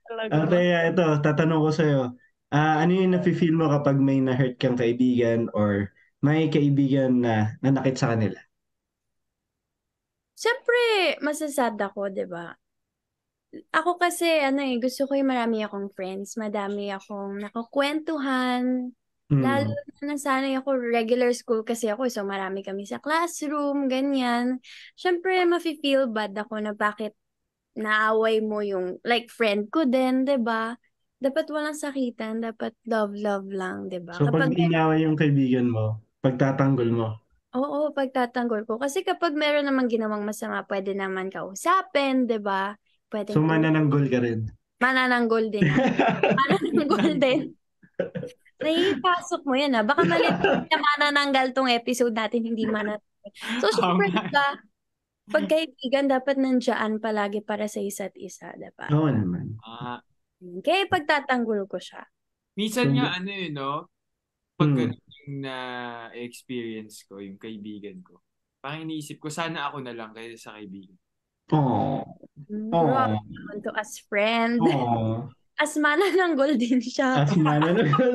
Talaga ba? Okay, ito, tatanong ko sa'yo. Ano yung nafe-feel mo kapag may na-hurt kang kaibigan or may kaibigan na nanakit sa kanila? Siyempre, masasad ako, 'di ba? Ako kasi, ano eh, gusto ko yung marami akong friends, madami akong nakakwentuhan, lalo Mm. na nasanay ako, regular school kasi ako, so marami kami sa classroom, ganyan. Siyempre, mafe-feel bad ako na bakit naaway mo yung, like, friend ko din, 'di ba? Dapat walang sakitan, dapat love-love lang, 'di ba? So pag inaway yung kaibigan mo, pagtatanggol mo. Oo, pagtatanggol ko. Kasi kapag meron namang ginawang masama, pwede naman kausapin, 'di ba? So Pwedeng manananggol ka rin. manananggol din ako. Manananggol din. Naipasok mo yan, ah. Baka mali na manananggal tong episode natin, hindi manananggal. So, syempre, Tama. 'di ba? Pag kaibigan, dapat nandiyan palagi para sa isa't isa, 'di ba? Oo naman. Ah, Kaya pagtatanggol ko siya. minsan So, nga ano eh, no? Pag mm. ganun yung na-experience ko, yung kaibigan ko, parang iniisip ko, sana ako na lang kaysa sa kaibigan. Oh, Grabe oh, naman to as friend. oh. As manananggol din siya. As manananggol.